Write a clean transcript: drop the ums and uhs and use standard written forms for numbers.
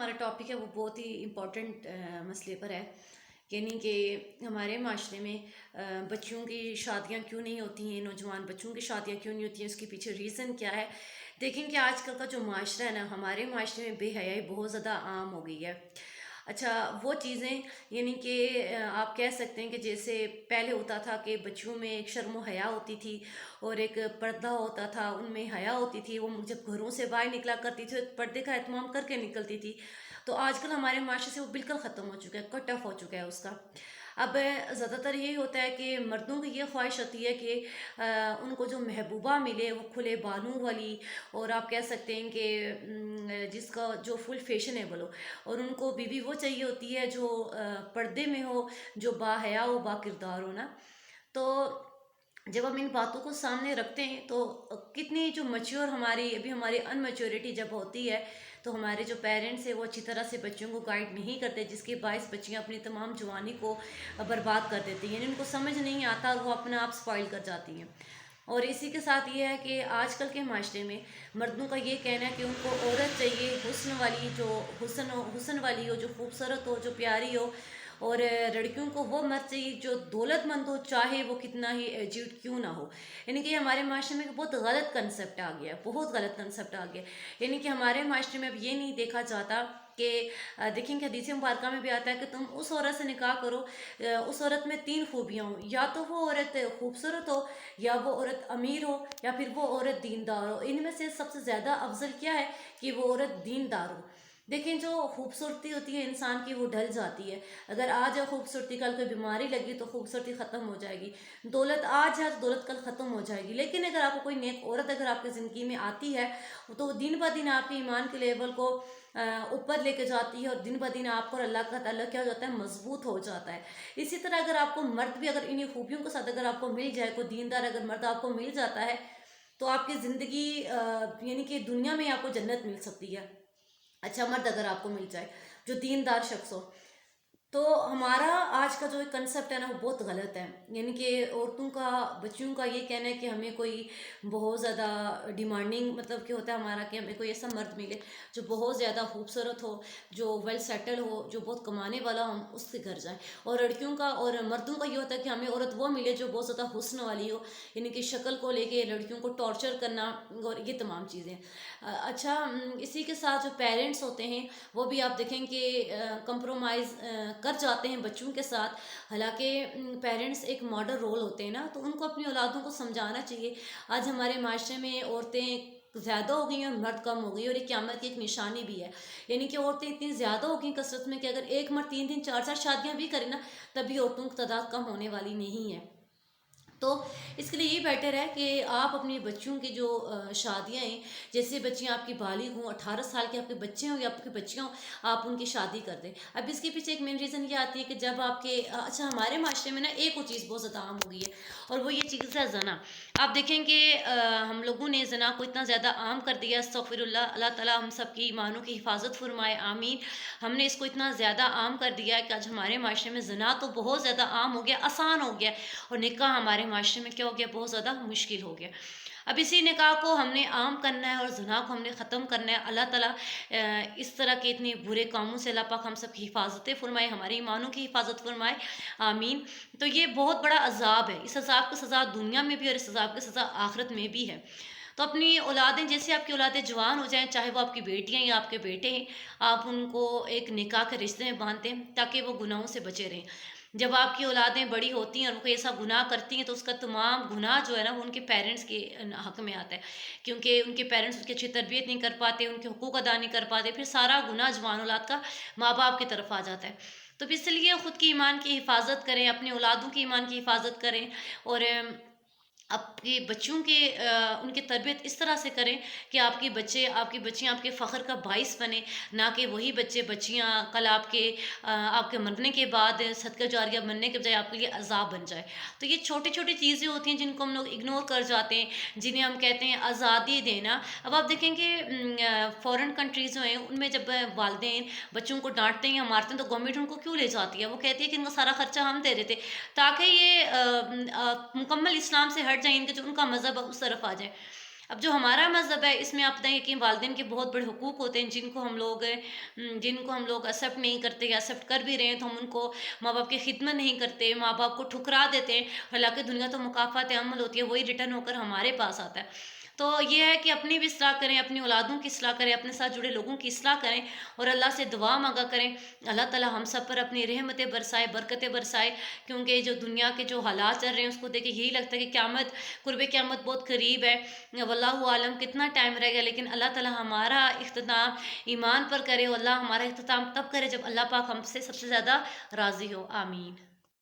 ہمارا ٹاپک ہے وہ بہت ہی امپورٹنٹ مسئلے پر ہے، یعنی کہ ہمارے معاشرے میں بچیوں کی شادیاں کیوں نہیں ہوتی ہیں، نوجوان بچوں کی شادیاں کیوں نہیں ہوتی ہیں، اس کے پیچھے ریزن کیا ہے۔ دیکھیں کہ آج کل کا جو معاشرہ ہے نا، ہمارے معاشرے میں بے حیائی بہت زیادہ عام ہو گئی ہے۔ اچھا، وہ چیزیں یعنی کہ آپ کہہ سکتے ہیں کہ جیسے پہلے ہوتا تھا کہ بچیوں میں ایک شرم و حیا ہوتی تھی اور ایک پردہ ہوتا تھا، ان میں حیا ہوتی تھی، وہ جب گھروں سے باہر نکلا کرتی تھی تو پردے کا اہتمام کر کے نکلتی تھی۔ تو آج کل ہمارے معاشرے سے وہ بالکل ختم ہو چکا ہے، کٹ آف ہو چکا ہے اس کا۔ اب زیادہ تر یہی ہوتا ہے کہ مردوں کی یہ خواہش ہوتی ہے کہ ان کو جو محبوبہ ملے وہ کھلے بالوں والی، اور آپ کہہ سکتے ہیں کہ جس کا جو فل فیشنیبل ہو، اور ان کو بیوی وہ چاہیے ہوتی ہے جو پردے میں ہو، جو با حیا ہو، با کردار ہو نا۔ تو جب ہم ان باتوں کو سامنے رکھتے ہیں تو کتنی جو میچور ابھی ہماری ان میچورٹی جب ہوتی ہے تو ہمارے جو پیرنٹس ہیں وہ اچھی طرح سے بچوں کو گائیڈ نہیں کرتے، جس کے باعث بچیاں اپنی تمام جوانی کو برباد کر دیتی ہیں، یعنی ان کو سمجھ نہیں آتا اور وہ اپنا آپ سپائل کر جاتی ہیں۔ اور اسی کے ساتھ یہ ہے کہ آج کل کے معاشرے میں مردوں کا یہ کہنا ہے کہ ان کو عورت چاہیے حسن والی، جو حسن والی ہو، جو خوبصورت ہو، جو پیاری ہو، اور لڑکیوں کو وہ مرد چاہیے جو دولت مند ہو، چاہے وہ کتنا ہی ایجوڈ کیوں نہ ہو۔ یعنی کہ ہمارے معاشرے میں بہت غلط کنسیپٹ آ گیا ہے، بہت غلط کنسیپٹ آ گیا ہے۔ یعنی کہ ہمارے معاشرے میں اب یہ نہیں دیکھا جاتا کہ دیکھیں کہ حدیث مبارکہ میں بھی آتا ہے کہ تم اس عورت سے نکاح کرو اس عورت میں 3 خوبیاں ہوں، یا تو وہ عورت خوبصورت ہو، یا وہ عورت امیر ہو، یا پھر وہ عورت دیندار ہو۔ ان میں سے سب سے زیادہ افضل کیا ہے کہ وہ عورت دیندار ہو۔ دیکھیں جو خوبصورتی ہوتی ہے انسان کی وہ ڈھل جاتی ہے، اگر آج ہے خوبصورتی کل کوئی بیماری لگی تو خوبصورتی ختم ہو جائے گی، دولت آج ہے تو دولت کل ختم ہو جائے گی۔ لیکن اگر آپ کو کوئی نیک عورت اگر آپ کی زندگی میں آتی ہے تو دن بہ دن آپ کے ایمان کے لیول کو اوپر لے کے جاتی ہے، اور دن بہ دن آپ کو اللہ کا تعلق کیا ہو جاتا ہے، مضبوط ہو جاتا ہے۔ اسی طرح اگر آپ کو مرد بھی اگر انہی خوبیوں کے ساتھ اگر آپ کو مل جائے، کوئی دیندار اگر مرد آپ کو مل جاتا ہے تو آپ کی زندگی یعنی کہ دنیا میں آپ کو جنت مل سکتی ہے۔ اچھا مرد اگر آپ کو مل جائے جو دیندار شخص ہو، تو ہمارا آج کا جو کنسپٹ ہے نا وہ بہت غلط ہے۔ یعنی کہ عورتوں کا، بچیوں کا یہ کہنا ہے کہ ہمیں کوئی بہت زیادہ ڈیمانڈنگ مطلب کہ ہوتا ہے ہمارا کہ ہمیں کوئی ایسا مرد ملے جو بہت زیادہ خوبصورت ہو، جو ویل سیٹل ہو، جو بہت کمانے والا ہو، ہم اس کے گھر جائیں۔ اور لڑکیوں کا اور مردوں کا یہ ہوتا ہے کہ ہمیں عورت وہ ملے جو بہت زیادہ حسن والی ہو، یعنی کہ شکل کو لے کے لڑکیوں کو ٹارچر کرنا اور یہ تمام چیزیں۔ اچھا، اسی کے ساتھ جو پیرنٹس ہوتے ہیں وہ بھی آپ دیکھیں کہ کمپرومائز کر جاتے ہیں بچوں کے ساتھ، حالانکہ پیرنٹس ایک ماڈل رول ہوتے ہیں نا، تو ان کو اپنی اولادوں کو سمجھانا چاہیے۔ آج ہمارے معاشرے میں عورتیں زیادہ ہو گئی ہیں اور مرد کم ہو گئی، اور یہ قیامت کی ایک نشانی بھی ہے۔ یعنی کہ عورتیں اتنی زیادہ ہو گئی کثرت میں کہ اگر ایک مرد 3 دن 4 شادیاں بھی کرے نا تبھی عورتوں کی تعداد کم ہونے والی نہیں ہے۔ تو اس کے لیے یہ بیٹر ہے کہ آپ اپنی بچیوں کی جو شادیاں ہیں، جیسے بچیاں آپ کی بالغ ہوں، 18 سال کے آپ کے بچے ہوں یا آپ کی بچیاں ہوں، آپ ان کی شادی کر دیں۔ اب اس کے پیچھے ایک مین ریزن یہ آتی ہے کہ جب آپ کے اچھا ہمارے معاشرے میں نا ایک اور چیز بہت زیادہ عام ہو گئی ہے، اور وہ یہ چیز ہے زنا۔ آپ دیکھیں کہ ہم لوگوں نے زنا کو اتنا زیادہ عام کر دیا، استغفر اللہ، اللہ تعالیٰ ہم سب کی ایمانوں کی حفاظت فرمائے، آمین۔ ہم نے اس کو اتنا زیادہ عام کر دیا ہے کہ آج ہمارے معاشرے میں زنا تو بہت زیادہ عام ہو گیا، آسان ہو گیا، اور نکاح ہمارے معاشرے میں کیا ہو گیا، بہت زیادہ مشکل ہو گیا۔ اب اسی نکاح کو ہم نے عام کرنا ہے اور زنا کو ہم نے ختم کرنا ہے۔ اللہ تعالیٰ اس طرح کے اتنے برے کاموں سے اللہ پاک ہم سب کی حفاظت فرمائے، ہمارے ایمانوں کی حفاظت فرمائے، آمین۔ تو یہ بہت بڑا عذاب ہے، اس عذاب کی سزا دنیا میں بھی اور اس عذاب کی سزا آخرت میں بھی ہے۔ تو اپنی اولادیں، جیسے آپ کی اولادیں جوان ہو جائیں، چاہے وہ آپ کی بیٹیاں یا آپ کے بیٹے ہیں، آپ ان کو ایک نکاح کے رشتے میں باندھتے ہیں تاکہ وہ گناہوں سے بچے رہیں۔ جب آپ کی اولادیں بڑی ہوتی ہیں اور وہ کوئی ایسا گناہ کرتی ہیں تو اس کا تمام گناہ جو ہے نا وہ ان کے پیرنٹس کے حق میں آتا ہے، کیونکہ ان کے پیرنٹس اس کی اچھی تربیت نہیں کر پاتے، ان کے حقوق ادا نہیں کر پاتے، پھر سارا گناہ جوان اولاد کا ماں باپ کی طرف آ جاتا ہے۔ تو اس لیے خود کی ایمان کی حفاظت کریں، اپنے اولادوں کی ایمان کی حفاظت کریں، اور آپ کے بچوں کے ان کی تربیت اس طرح سے کریں کہ آپ کے بچے، آپ کی بچیاں آپ کے فخر کا باعث بنے، نہ کہ وہی بچے بچیاں کل آپ کے مرنے کے بعد صدقہ جاریہ بننے کے بجائے آپ کے لیے عذاب بن جائے۔ تو یہ چھوٹی چھوٹی چیزیں ہوتی ہیں جن کو ہم لوگ اگنور کر جاتے ہیں، جنہیں ہم کہتے ہیں آزادی دینا۔ اب آپ دیکھیں کہ فورن کنٹریز جو ہیں ان میں جب والدین بچوں کو ڈانٹتے ہیں یا مارتے ہیں تو گورنمنٹ ان کو کیوں لے جاتی ہے؟ وہ کہتی ہے کہ ان کا سارا خرچہ ہم دے دیتے تاکہ یہ مکمل اسلام سے ہٹ جائیں، ان کا جو ان کا مذہب ہے اس طرف آ جائے۔ اب جو ہمارا مذہب ہے اس میں آپ بتائیں کہ والدین کے بہت بڑے حقوق ہوتے ہیں جن کو ہم لوگ ایکسیپٹ نہیں کرتے، یا ایکسیپٹ کر بھی رہے ہیں تو ہم ان کو ماں باپ کی خدمت نہیں کرتے، ماں باپ کو ٹھکرا دیتے ہیں، حالانکہ دنیا تو مکافات عمل ہوتی ہے، وہی ریٹرن ہو کر ہمارے پاس آتا ہے۔ تو یہ ہے کہ اپنی بھی اصلاح کریں، اپنی اولادوں کی اصلاح کریں، اپنے ساتھ جڑے لوگوں کی اصلاح کریں، اور اللہ سے دعا مانگا کریں اللہ تعالی ہم سب پر اپنی رحمتیں برسائے، برکتیں برسائے، کیونکہ جو دنیا کے جو حالات چل رہے ہیں اس کو دیکھ کے یہی لگتا ہے کہ قیامت، قرب قیامت بہت قریب ہے، واللہ عالم کتنا ٹائم رہ گیا، لیکن اللہ تعالی ہمارا اختتام ایمان پر کرے، اور اللہ ہمارا اختتام تب کرے جب اللہ پاک ہم سے سب سے زیادہ راضی ہو، آمین۔